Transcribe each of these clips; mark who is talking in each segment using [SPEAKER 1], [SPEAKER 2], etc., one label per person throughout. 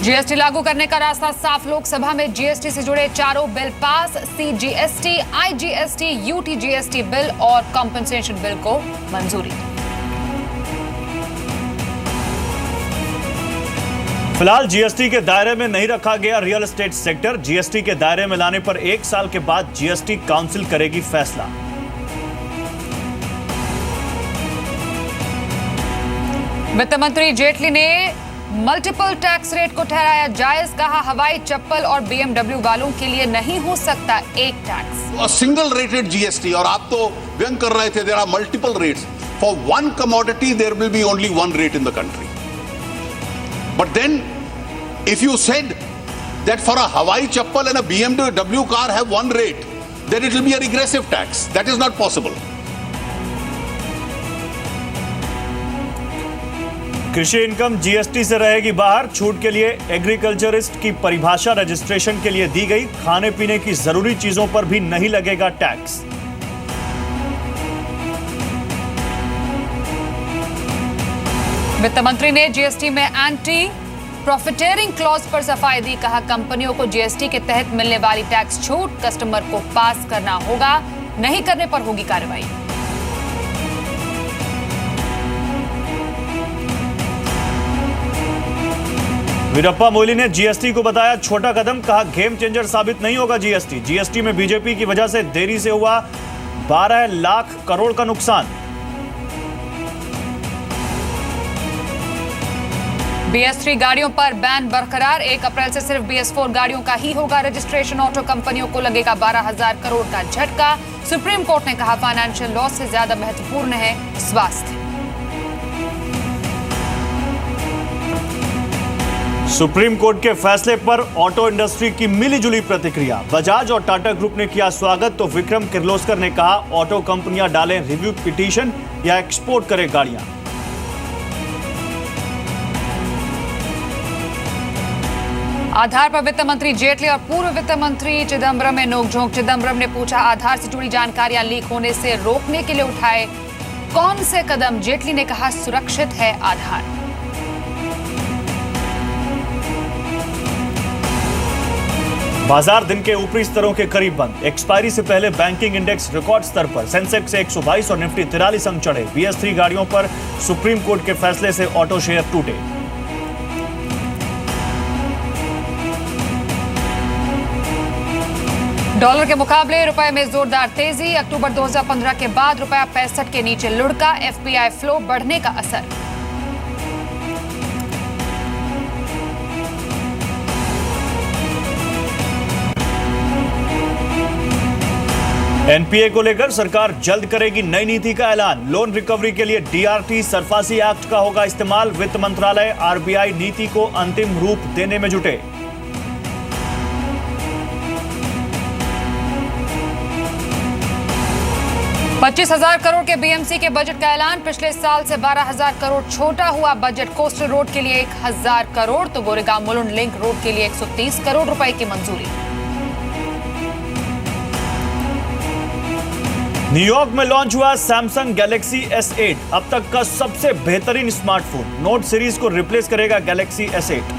[SPEAKER 1] GST लागू करने का रास्ता साफ। लोकसभा में जीएसटी से जुड़े चारों bill pass. CGST, IGST, UTGST bill और कॉम्पेंसेशन बिल को मंजूरी।
[SPEAKER 2] फिलहाल जीएसटी के दायरे में नहीं रखा गया रियल एस्टेट सेक्टर। जीएसटी के दायरे में लाने पर 1 साल के बाद जीएसटी काउंसिल करेगी फैसला।
[SPEAKER 1] वित्त मंत्री जेटली ने मल्टीपल टैक्स रेट को ठहराया जायज। कहा हवाई चप्पल और बीएमडब्ल्यू वालों के लिए नहीं हो सकता एक टैक्स।
[SPEAKER 3] सिंगल रेटेड जीएसटी, और आप तो व्यंग कर रहे थे there are multiple rates. For one commodity there will be only one rate in the country. But then if you said that for a hawai chappal and a BMW car have one rate, then it will be a regressive tax. That is not possible.
[SPEAKER 2] कृषि income GST से रहेगी बाहर। छूट के लिए agriculturist की परिभाषा registration के लिए दी गई। खाने पीने की जरूरी चीजों पर भी नहीं लगेगा टैक्स।
[SPEAKER 1] वित्त मंत्री ने जीएसटी में एंटी प्रॉफिटेरिंग क्लॉज पर सफाई दी। कहा कंपनियों को जीएसटी के तहत मिलने वाली टैक्स छूट कस्टमर को पास करना होगा, नहीं करने पर होगी कार्रवाई।
[SPEAKER 2] वीरप्पा मोइली ने जीएसटी को बताया छोटा कदम। कहा गेम चेंजर साबित नहीं होगा जीएसटी। जीएसटी में बीजेपी की वजह से देरी से हुआ 12 लाख करोड़ का नुकसान।
[SPEAKER 1] BS3 गाड़ियों पर बैन बरकरार। 1 अप्रैल से सिर्फ BS4 गाड़ियों का ही होगा रजिस्ट्रेशन। ऑटो कंपनियों को लगेगा 12,000 करोड़ का झटका। सुप्रीम कोर्ट ने कहा फाइनेंशियल लॉस से ज्यादा महत्वपूर्ण है स्वास्थ्य।
[SPEAKER 2] सुप्रीम कोर्ट के फैसले पर ऑटो इंडस्ट्री की मिलीजुली प्रतिक्रिया। बजाज और टाटा ग्रुप ने किया स्वागत तो विक्रम किर्लोस्कर ने कहा ऑटो कंपनियां डालें रिव्यू पिटीशन या एक्सपोर्ट करें गाड़ियां।
[SPEAKER 1] आधार पर वित्त मंत्री जेटली और पूर्व वित्त मंत्री चिदंबरम में नोकझोंक। चिदंबरम ने पूछा आधार से जुड़ी जानकारियां लीक होने से रोकने के लिए उठाए कौन से कदम। जेटली ने कहा सुरक्षित है आधार।
[SPEAKER 2] बाजार दिन के ऊपरी स्तरों के करीब बंद। एक्सपायरी से पहले बैंकिंग इंडेक्स रिकॉर्ड स्तर पर। सेंसेक्स से 122 और निफ्टी 43 अंक चढ़े। BS3 गाड़ियों पर सुप्रीम कोर्ट के फैसले से ऑटो शेयर टूटे।
[SPEAKER 1] डॉलर के मुकाबले रुपए में जोरदार तेजी। अक्टूबर 2015 के बाद रुपया 65 के नीचे लुढ़का। FPI फ्लो बढ़ने का असर।
[SPEAKER 2] एनपीए को लेकर सरकार जल्द करेगी नई नीति का ऐलान। लोन रिकवरी के लिए DRT सरफासी एक्ट का होगा इस्तेमाल। वित्त मंत्रालय RBI नीति को अंतिम रूप देने में जुटे।
[SPEAKER 1] पच्चीस 25,000 करोड़ के BMC के बजट का ऐलान। पिछले साल से 12,000 करोड़ छोटा हुआ बजट। कोस्टल रोड के लिए 1,000 करोड़ तो गोरेगांव मुलुंड लिंक रोड के लिए 130 करोड़ रुपए की मंजूरी।
[SPEAKER 2] न्यूयॉर्क में लॉन्च हुआ सैमसंग गैलेक्सी S8। अब तक का सबसे बेहतरीन स्मार्टफोन। नोट सीरीज को रिप्लेस करेगा गैलेक्सी S8।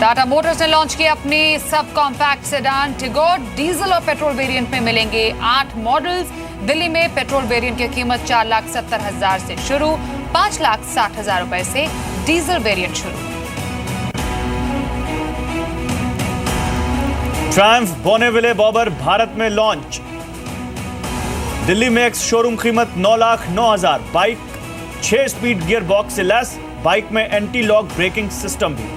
[SPEAKER 1] टाटा मोटर्स ने लॉन्च की अपनी sub compact sedan Tigor. Diesel और पेट्रोल वेरिएंट में मिलेंगे 8 मॉडल्स। दिल्ली में पेट्रोल वेरिएंट की कीमत 4,70,000 से शुरू, 5,60,000 रुपए से डीजल वेरिएंट शुरू।
[SPEAKER 2] ट्रायम्फ बोनेविले बॉबर भारत में लॉन्च। दिल्ली में एक्स शोरूम कीमत 9,09,000। बाइक 6 स्पीड गियर बॉक्स से लैस। बाइक में एंटी लॉक ब्रेकिंग सिस्टम भी।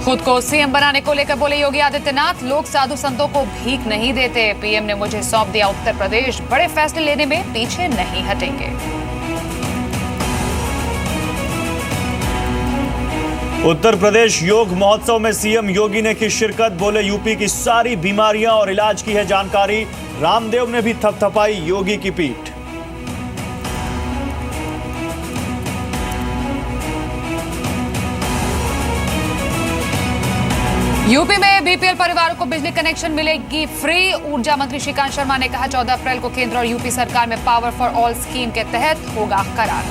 [SPEAKER 1] खुद को सीएम बनाने को लेकर बोले योगी आदित्यनाथ लोग साधु संतों को भीख नहीं देते। पीएम ने मुझे सौंप दिया उत्तर प्रदेश, बड़े फैसले लेने में पीछे नहीं हटेंगे।
[SPEAKER 2] उत्तर प्रदेश योग महोत्सव में सीएम योगी ने की शिरकत। बोले यूपी की सारी बीमारियां और इलाज की है जानकारी। रामदेव ने भी थपथपाई योगी की पीठ।
[SPEAKER 1] यूपी में बीपीएल परिवारों को बिजली कनेक्शन मिलेगी फ्री। ऊर्जा मंत्री श्रीकांत शर्मा ने कहा 14 अप्रैल को केंद्र और यूपी सरकार में पावर फॉर ऑल स्कीम के तहत होगा करार।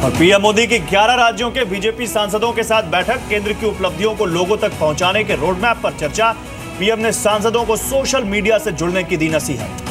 [SPEAKER 2] और पीएम मोदी की 11 राज्यों के बीजेपी सांसदों के साथ बैठक, केंद्र की उपलब्धियों को लोगों तक पहुंचाने के रोडमैप पर चर्चा। पीएम ने सांसदों को सोशल मीडिया से जुड़ने की दी नसीहत।